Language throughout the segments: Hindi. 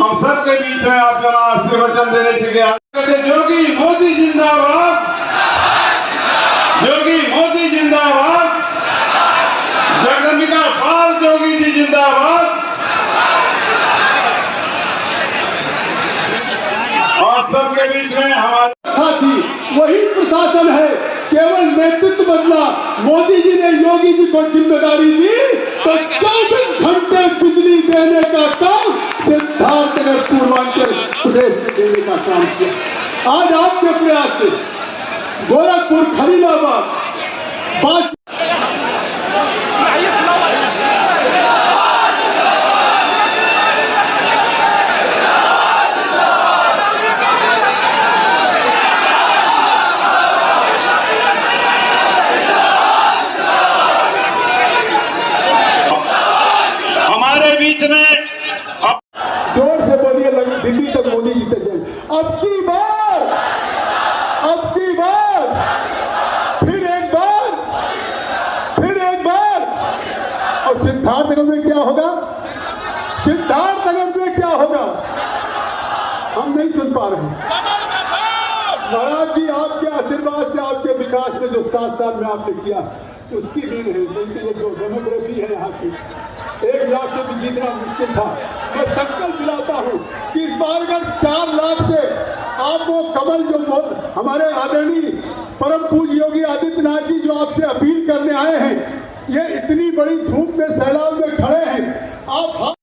हम सबके बीच में आप जरा आशीर्वचन देने के लिए योगी मोदी जिंदाबाद, योगी मोदी जिंदाबाद, जगदम्बिका पाल योगी जी जिंदाबाद। आप सबके बीच में हमारे थी वही प्रशासन है, केवल नेतृत्व बदला। मोदी जी ने योगी जी को जिम्मेदारी दी तो 24 घंटे बिजली देने का काम सिद्धार्थनगर पूर्वांचल प्रदेश में देने का काम किया। आज आपके प्रयास से गोरखपुर, खलीलाबाद, जोर से बोलिए, दिल्ली तक मोदी जीते जाए। अब की बार फिर एक बार। और सिद्धार्थनगर में क्या होगा? सिद्धार्थनगर में क्या होगा हम नहीं सुन पा रहे हैं। महाराज जी, आपके आशीर्वाद से, आपके विकास में जो 7 साल में आपने किया उसकी नींद है। ये जो डेमोग्राफी है यहाँ की, 1 लाख से भी जीतना मुश्किल था। मैं संकल्प दिलाता हूँ कि इस बार अगर 4 लाख से आप वो कमल जो हमारे आदरणीय परम पूज्य योगी आदित्यनाथ जी जो आपसे अपील करने आए हैं, ये इतनी बड़ी धूप में, सैलाब में खड़े हैं, आप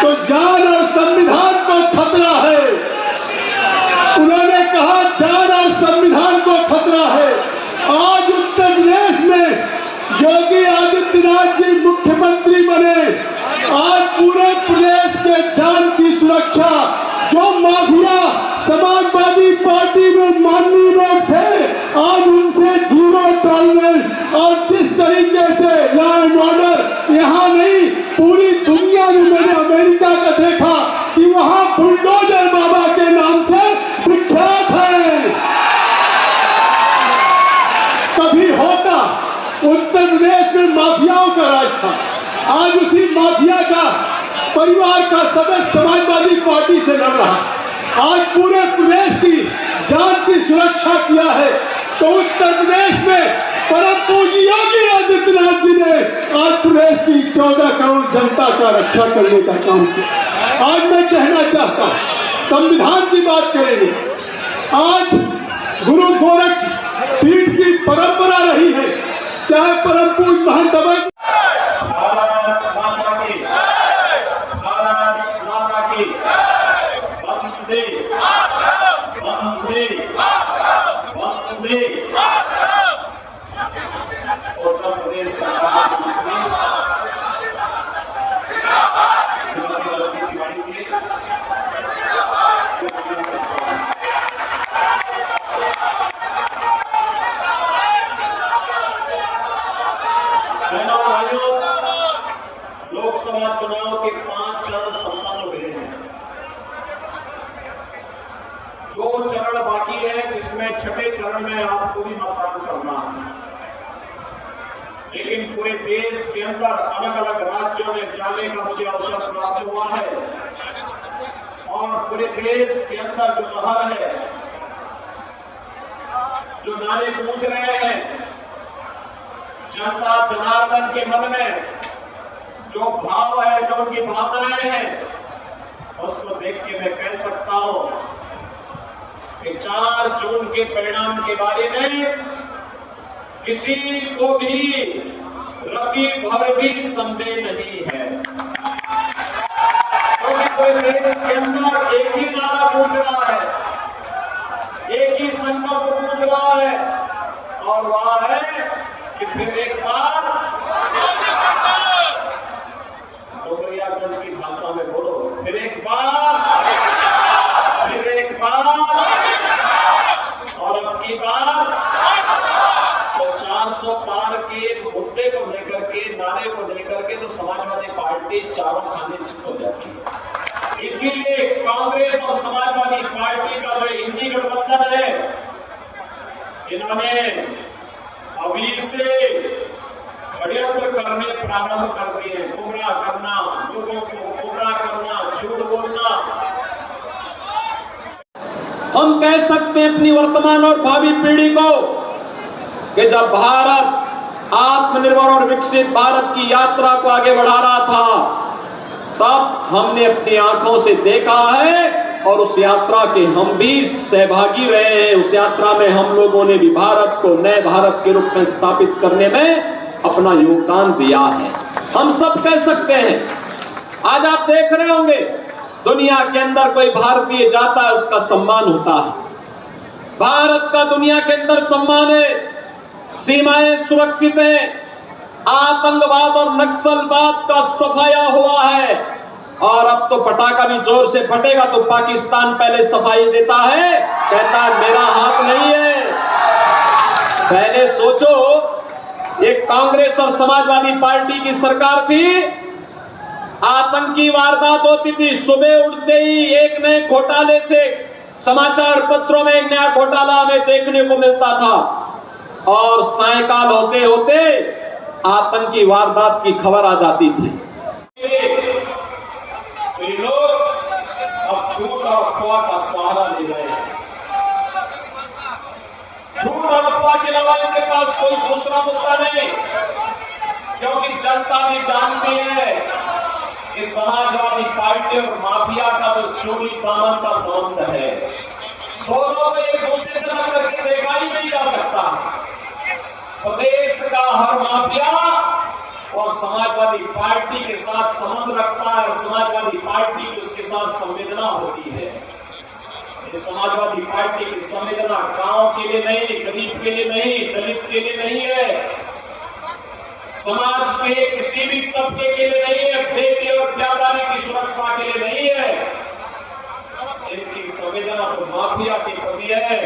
तो जान और संविधान को खतरा है। उन्होंने कहा जान और संविधान को खतरा है। आज उत्तर प्रदेश में योगी आदित्यनाथ जी मुख्यमंत्री बने, आज पूरे प्रदेश के जान की सुरक्षा, जो माफिया समाजवादी पार्टी में माननीय लोग थे, आज उनसे जीरो टॉलरेंस। और जिस तरीके से लॉ एंड ऑर्डर यहाँ नहीं पूरी दुनिया में, मैंने अमेरिका का देखा कि वहां बुलडोजर बाबा के नाम से विख्यात है। कभी होता उत्तर प्रदेश में माफियाओं का राज था, आज उसी माफिया का परिवार का सदस्य समाजवादी पार्टी से लड़ रहा। आज पूरे प्रदेश की जान की सुरक्षा किया है, तो उत्तर प्रदेश में परम पूज्य योगी आदित्यनाथ जी ने आज प्रदेश की 14 करोड़ जनता का रक्षा करने का काम किया। आज मैं कहना चाहता हूँ, संविधान की बात करेंगे। आज गुरु गोरख पीठ की परंपरा रही है, चाहे परम पूज्य महंत अवध उत्तर प्रदेश सरकार लोकसभा चुनाव के 5 चरण संपन्न हुए हैं। 2 चरण बाकी है, जिसमें छठे चरण में आपको भी मतदान करना है। लेकिन पूरे देश के अंदर अलग अलग राज्यों में जाने का मुझे अवसर प्राप्त हुआ है, और पूरे देश के अंदर जो लहर है, जो नारे गूंज रहे हैं, जनता जनार्दन के मन में जो भाव है, जो उनकी भावनाएं हैं, उसको देख के मैं कह सकता हूं कि 4 जून के परिणाम के बारे में किसी को भी रवि भर भी संदेह नहीं है, क्योंकि पूरे देश के अंदर एक ही नारा गूंज रहा है, एक ही संकल्प गूंज रहा है, और वह है कि फिर एक बार डोगरियागंज की भाषा में बोलो, फिर एक बार, और अब की बार तो 400 पार के मुद्दे को लेकर के, नारे को लेकर के तो समाजवादी पार्टी चारों खाने चुप हो जाती है। इसीलिए कांग्रेस और समाजवादी पार्टी का जो इंडी गठबंधन है, इन्होंने अभी से षड्यंत्र करने प्रारंभ कर दिए। गुमराह करना, लोगों को गुमराह करना, झूठ बोलना, हम कह सकते हैं अपनी वर्तमान और भावी पीढ़ी को कि जब भारत आत्मनिर्भर और विकसित भारत की यात्रा को आगे बढ़ा रहा था, तब हमने अपनी आंखों से देखा है और उस यात्रा के हम भी सहभागी रहे हैं। उस यात्रा में हम लोगों ने भी भारत को नए भारत के रूप में स्थापित करने में अपना योगदान दिया है। हम सब कह सकते हैं। आज आप देख रहे होंगे दुनिया के अंदर कोई भारतीय जाता है, उसका सम्मान होता है। भारत का दुनिया के अंदर सम्मान है, सीमाएं सुरक्षित हैं, आतंकवाद और नक्सलवाद का सफाया हुआ है। और अब तो पटाखा भी जोर से फटेगा तो पाकिस्तान पहले सफाई देता है, कहता है मेरा हाथ नहीं है। पहले सोचो, एक कांग्रेस और समाजवादी पार्टी की सरकार थी, आतंकी वारदात होती थी, सुबह उठते ही एक नए घोटाले से समाचार पत्रों में एक नया घोटाला हमें देखने को मिलता था और सायंकाल होते होते आतंकी वारदात की खबर आ जाती थी। लोग अब झूठ और अफवाह का सहारा ले रहे हैं। झूठ और अफवाह के अलावा इनके पास कोई दूसरा मुद्दा नहीं, क्योंकि जनता भी जानती है कि समाजवादी पार्टी और माफिया का तो चोरी दामन का संबंध है। दोनों में एक दूसरे से न करके देखा ही नहीं जा सकता। प्रदेश का हर माफिया और समाजवादी पार्टी के साथ संबंध रखता है और समाजवादी पार्टी की उसके साथ संवेदना होती है। ये समाजवादी पार्टी की संवेदना गांव के लिए नहीं, गरीब के लिए नहीं, दलित के लिए नहीं है, समाज के किसी भी तबके के लिए नहीं है, बेटी और प्यादारी की सुरक्षा के लिए नहीं है। इनकी संवेदना तो माफिया के प्रति है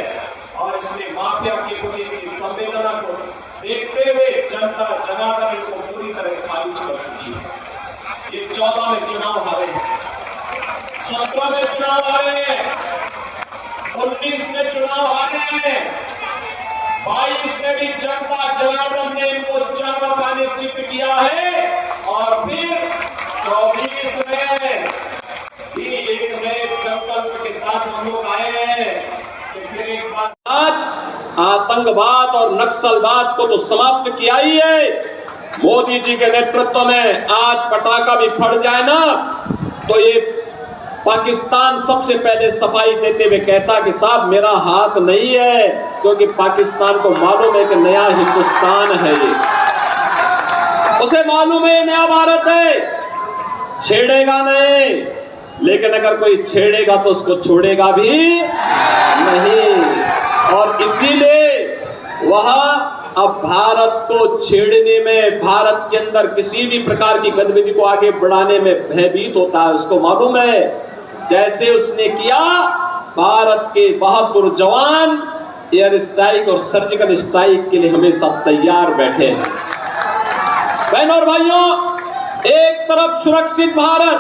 और इसलिए माफिया के प्रति इनकी संवेदना को देखते हुए जनता जनार्दन इनको पूरी तरह खारिज कर चुकी है। ये 14 में चुनाव हारे हैं, 17 में चुनाव हारे हैं, 19 में चुनाव हारे हैं, 22 में भी जनता जनार्दन ने इनको चावल खाने चित किया है और फिर 24 में भी एक नए संकल्प के साथ हम लोग आए हैं कि फिर एक बार आज आतंकवाद और नक्सलवाद को तो समाप्त किया ही है। मोदी जी के नेतृत्व में आज पटाखा भी फट जाए ना तो ये पाकिस्तान सबसे पहले सफाई देते हुए कहता कि साहब मेरा हाथ नहीं है, क्योंकि पाकिस्तान को मालूम है कि नया हिंदुस्तान है, ये उसे मालूम है नया भारत है, छेड़ेगा नहीं। लेकिन अगर कोई छेड़ेगा तो उसको छोड़ेगा भी नहीं। और इसीलिए वह अब भारत को छेड़ने में, भारत के अंदर किसी भी प्रकार की गतिविधि को आगे बढ़ाने में भयभीत होता है। उसको मालूम है जैसे उसने किया, भारत के बहादुर जवान एयर स्ट्राइक और सर्जिकल स्ट्राइक के लिए हमेशा तैयार बैठे हैं। बहनों और भाइयों, एक तरफ सुरक्षित भारत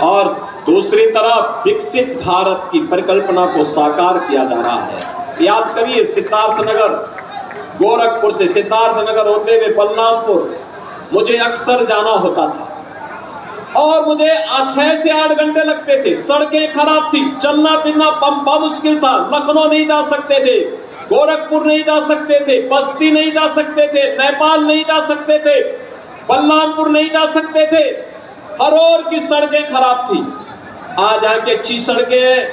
और दूसरी तरफ विकसित भारत की परिकल्पना को साकार किया जा रहा है। याद करिए, सिद्धार्थनगर, गोरखपुर से सिद्धार्थनगर होते हुए बलरामपुर मुझे अक्सर जाना होता था और मुझे 6 से 8 घंटे लगते थे। सड़कें खराब थी, चलना फिरना बहुत मुश्किल था। लखनऊ नहीं जा सकते थे, गोरखपुर नहीं जा सकते थे, बस्ती नहीं जा सकते थे, नेपाल नहीं जा सकते थे, बलरामपुर नहीं जा सकते थे। हर ओर की सड़कें खराब थी। आज यहाँ की अच्छी सड़कें,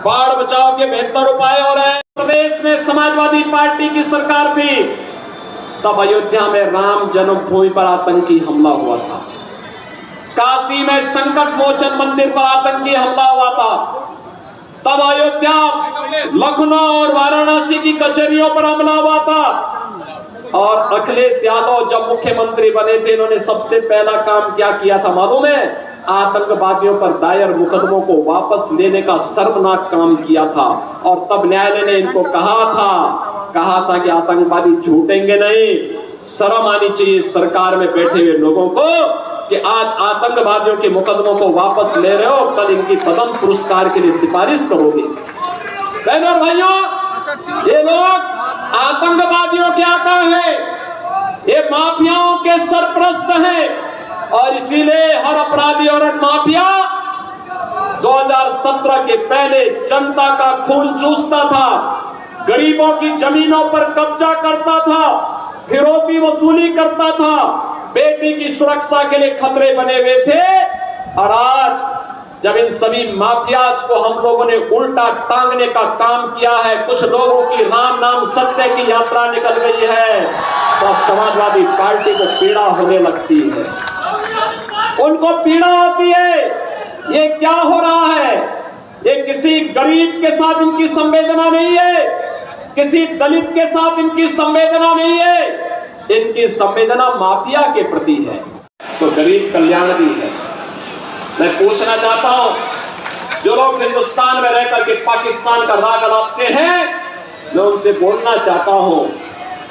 बाढ़ बचाव के बेहतर उपाय हो रहे हैं। प्रदेश में समाजवादी पार्टी की सरकार थी, तब अयोध्या में राम जन्मभूमि पर आतंकी हमला हुआ था, काशी में संकट मोचन मंदिर पर आतंकी हमला हुआ था, तब अयोध्या, लखनऊ और वाराणसी की कचहरियों पर हमला हुआ था। और अखिलेश यादव जब मुख्यमंत्री बने थे, इन्होंने सबसे पहला काम क्या किया था मालूम है? आतंकवादियों पर दायर मुकदमों को वापस लेने का शर्मनाक काम किया था। और तब न्यायालय ने इनको कहा था कि आतंकवादी झूठेंगे नहीं। शर्म आनी चाहिए सरकार में बैठे हुए लोगों को कि आज आतंकवादियों के मुकदमों को वापस ले रहे हो, कल इनकी पद्म पुरस्कार के लिए सिफारिश करोगे। बहनों और भाइयों, ये लोग आतंकवादियों के आका है, ये माफियाओं के सरपरस्त हैं और इसीलिए हर अपराधी और माफिया 2017 के पहले जनता का खून चूसता था, गरीबों की जमीनों पर कब्जा करता था, फिरौती वसूली करता था, बेटी की सुरक्षा के लिए खतरे बने हुए थे। और आज जब इन सभी माफियाज को हम लोगों ने उल्टा टांगने का काम किया है, कुछ लोगों की राम नाम सत्य की यात्रा निकल गई है, तो समाजवादी पार्टी को पीड़ा होने लगती है, उनको पीड़ा होती है। ये क्या हो रहा है? ये किसी गरीब के साथ इनकी संवेदना नहीं है, किसी दलित के साथ इनकी संवेदना नहीं है, इनकी संवेदना माफिया के प्रति है। तो गरीब कल्याण भी है। मैं पूछना चाहता हूं, जो लोग हिंदुस्तान में रहकर के पाकिस्तान का राग अलापते हैं, मैं उनसे बोलना चाहता हूं,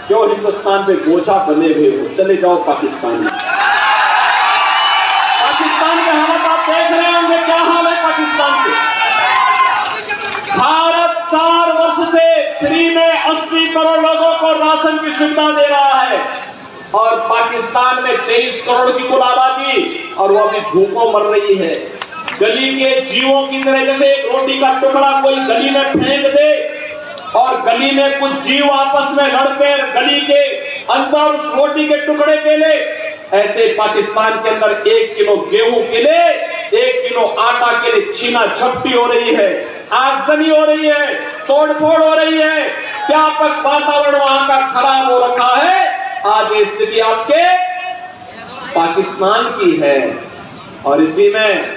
क्यों हिंदुस्तान पे बोझा बने हुए हो? चले जाओ पाकिस्तान में। पाकिस्तान के हालत आप देख रहे होंगे, क्या हाल है पाकिस्तान के। भारत 4 वर्ष से फ्री में 80 करोड़ लोगों को राशन की सुविधा दे रहा है, और पाकिस्तान में 23 करोड़ की कुल आबादी, और वो अभी भूखों मर रही है। गली के जीवों की तरह, जैसे एक रोटी का टुकड़ा कोई गली में फेंक दे और गली में कुछ जीव आपस में लड़ते हैं गली के अंदर उस रोटी के टुकड़े के लिए, ऐसे पाकिस्तान के अंदर 1 किलो गेहूं के लिए, 1 किलो आटा के लिए छीना झपटी हो रही है, आगजनी हो रही है, तोड़फोड़ हो रही है, व्यापक वातावरण वहां का खराब हो रखा है। आज ये स्थिति आपके पाकिस्तान की है, और इसी में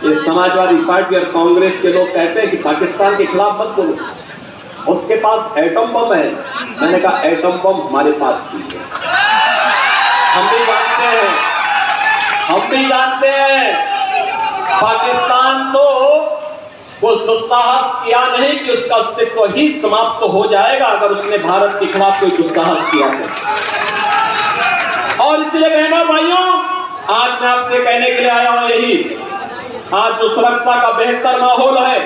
ये समाजवादी पार्टी और कांग्रेस के लोग कहते हैं कि पाकिस्तान के खिलाफ मत बोलो, उसके पास एटम बम है। मैंने कहा एटम बम हमारे पास भी है, हम भी जानते हैं। पाकिस्तान तो उस दुस्साहस किया नहीं कि उसका अस्तित्व ही समाप्त तो हो जाएगा अगर उसने भारत के खिलाफ कोई दुस्साहस किया तो। और इसलिए बहनों भाइयों, आज मैं आपसे कहने के लिए आया हूं यही, आज जो सुरक्षा का बेहतर माहौल है,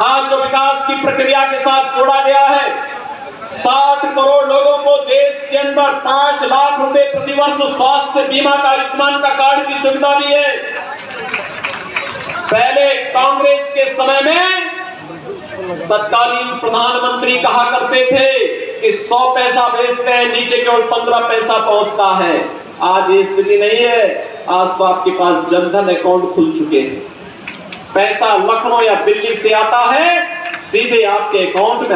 आज जो विकास की प्रक्रिया के साथ जोड़ा गया है, 60 करोड़ लोगों को देश के अंदर 5 लाख रुपए प्रतिवर्ष स्वास्थ्य बीमा का, आयुष्मान का कार्ड की सुविधा दी है। पहले कांग्रेस के समय में तत्कालीन प्रधानमंत्री कहा करते थे कि 100 पैसा भेजते हैं, नीचे केवल 15 पैसा पहुंचता है। आज ये स्थिति नहीं है, आज तो आपके पास जनधन अकाउंट खुल चुके हैं, पैसा लखनऊ या दिल्ली से आता है, सीधे आपके अकाउंट में